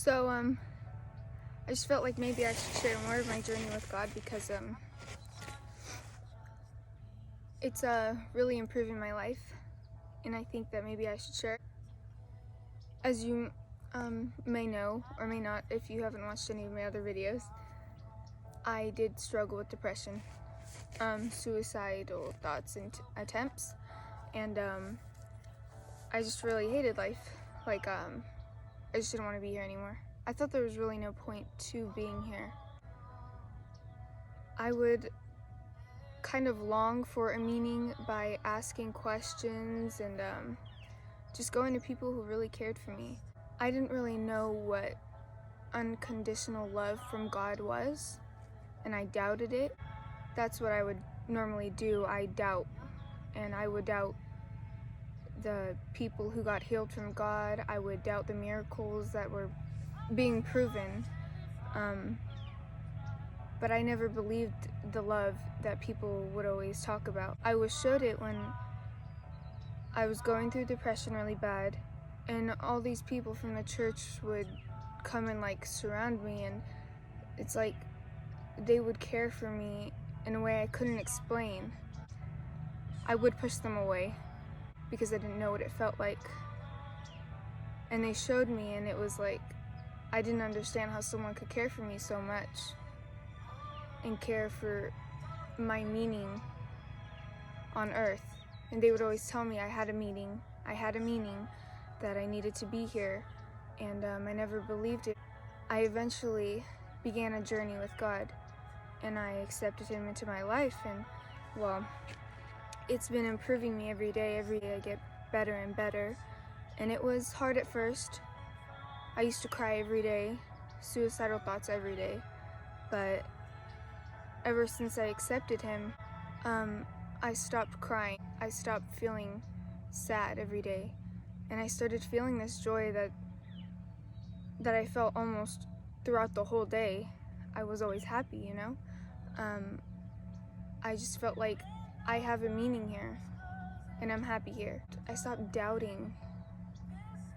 I just felt like maybe I should share more of my journey with God because it's really improving my life, and I think that maybe I should share it. As you may know or may not if you haven't watched any of my other videos, I did struggle with depression, suicidal thoughts and attempts, and I just really hated life. I just didn't want to be here anymore. I thought there was really no point to being here. I would kind of long for a meaning by asking questions and just going to people who really cared for me. I didn't really know what unconditional love from God was, and I doubted it. That's what I would normally do. I doubt, and I would doubt the people who got healed from God. I would doubt the miracles that were being proven. But I never believed the love that people would always talk about. I was showed it when I was going through depression really bad, and all these people from the church would come and surround me, and it's like they would care for me in a way I couldn't explain. I would push them away because I didn't know what it felt like. And they showed me, and it was like I didn't understand how someone could care for me so much and care for my meaning on earth. And they would always tell me I had a meaning, that I needed to be here, and I never believed it. I eventually began a journey with God, and I accepted Him into my life, and well, it's been improving me every day. Every day I get better and better, and it was hard at first. I used to cry every day, suicidal thoughts every day, but ever since I accepted Him, I stopped crying. I stopped feeling sad every day, and I started feeling this joy that I felt almost throughout the whole day. I was always happy, you know? I just felt like I have a meaning here, and I'm happy here. I stopped doubting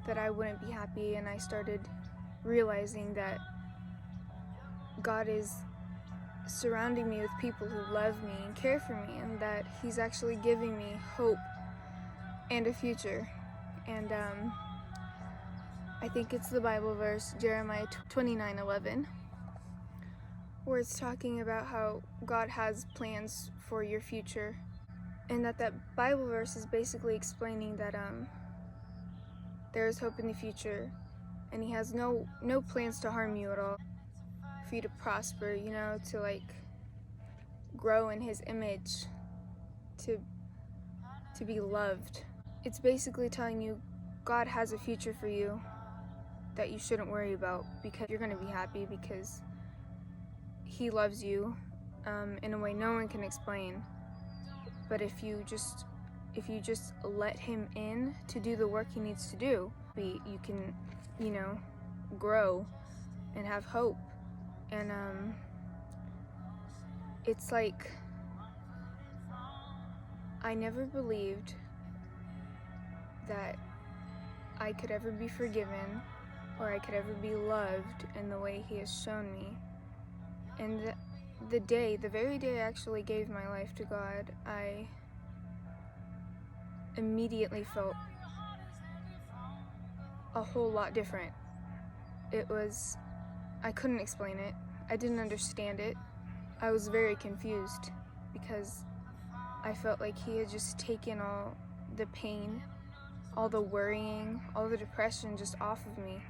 that I wouldn't be happy, and I started realizing that God is surrounding me with people who love me and care for me, and that He's actually giving me hope and a future. And I think it's the Bible verse, Jeremiah 29:11, where it's talking about how God has plans for your future, and that Bible verse is basically explaining that there is hope in the future, and He has no plans to harm you at all, for you to prosper, you know, to grow in His image, to be loved. It's basically telling you God has a future for you that you shouldn't worry about, because you're going to be happy because He loves you in a way no one can explain. But if you just let Him in to do the work He needs to do, you can, grow and have hope. And it's like I never believed that I could ever be forgiven or I could ever be loved in the way He has shown me. And the very day I actually gave my life to God, I immediately felt a whole lot different. I couldn't explain it. I didn't understand it. I was very confused because I felt like He had just taken all the pain, all the worrying, all the depression just off of me,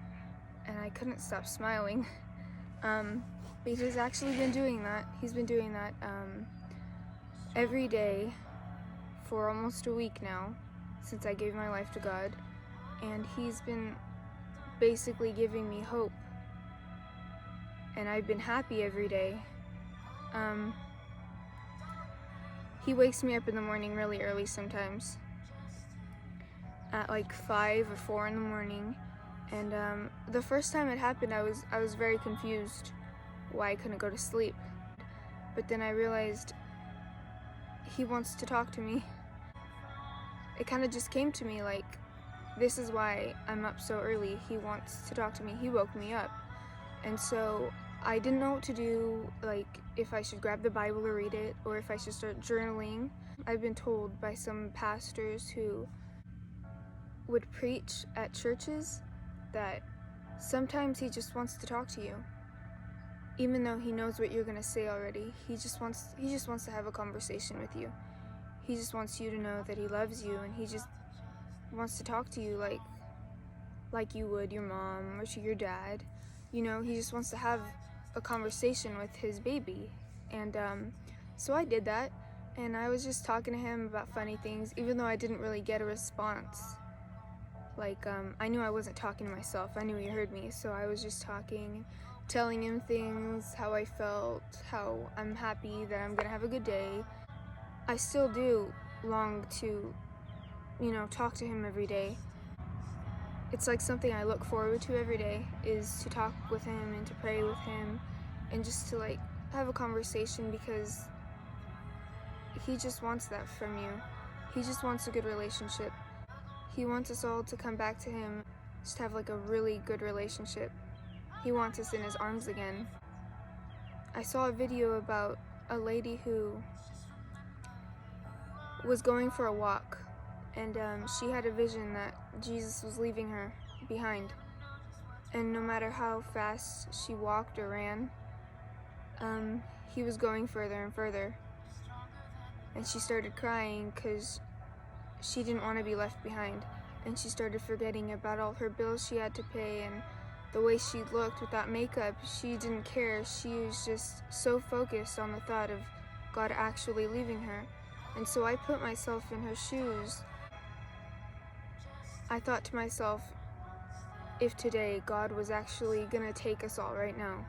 and I couldn't stop smiling. But He's actually been doing that. He's been doing that every day for almost a week now since I gave my life to God, and He's been basically giving me hope, and I've been happy every day. He wakes me up in the morning really early sometimes, at 5 or 4 in the morning, and the first time it happened I was very confused why I couldn't go to sleep. But then I realized He wants to talk to me. It kind of just came to me this is why I'm up so early. He wants to talk to me. He woke me up. And so I didn't know what to do, like if I should grab the Bible or read it, or if I should start journaling. I've been told by some pastors who would preach at churches that sometimes he just wants to talk to you. Even though he knows what you're gonna say already, he just wants to have a conversation with you. He just wants you to know that he loves you, and he just wants to talk to you like you would your mom or to your dad. You know, he just wants to have a conversation with his baby. And so I did that, and I was just talking to him about funny things, even though I didn't really get a response. Like, I knew I wasn't talking to myself. I knew he heard me, so I was just talking, telling him things, how I felt, how I'm happy that I'm gonna have a good day. I still do long to, you know, talk to him every day. It's like something I look forward to every day, is to talk with him and to pray with him and just to like have a conversation, because he just wants that from you. He just wants a good relationship. He wants us all to come back to him, just have like a really good relationship. He wants us in his arms again. I saw a video about a lady who was going for a walk, and she had a vision that Jesus was leaving her behind. And no matter how fast she walked or ran, he was going further and further. And she started crying because she didn't want to be left behind. And she started forgetting about all her bills she had to pay, and the way she looked without makeup. She didn't care. She was just so focused on the thought of God actually leaving her. And so I put myself in her shoes. I thought to myself, if today God was actually gonna take us all right now,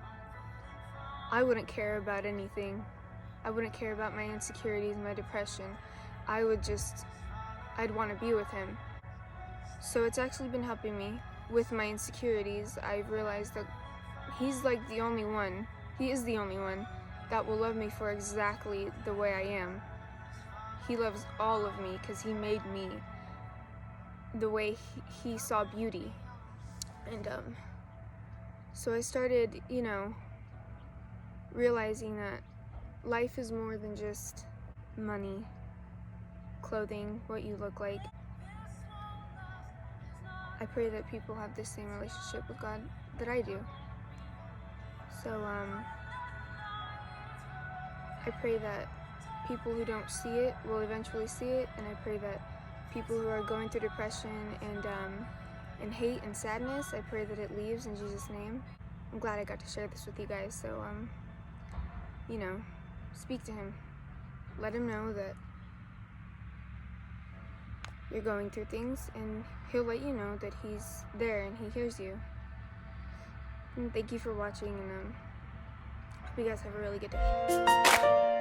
I wouldn't care about anything. I wouldn't care about my insecurities, my depression. I'd want to be with him. So it's actually been helping me with my insecurities. I've realized that he's like the only one. He is the only one that will love me for exactly the way I am. He loves all of me because he made me the way he saw beauty. And so I started, you know, realizing that life is more than just money, clothing, what you look like. I pray that people have the same relationship with God that I do. So I pray that people who don't see it will eventually see it, and I pray that people who are going through depression and hate and sadness, I pray that it leaves in Jesus' name. I'm glad I got to share this with you guys. So you know, speak to him. Let him know that you're going through things, and he'll let you know that he's there and he hears you. And thank you for watching, and hope you guys have a really good day.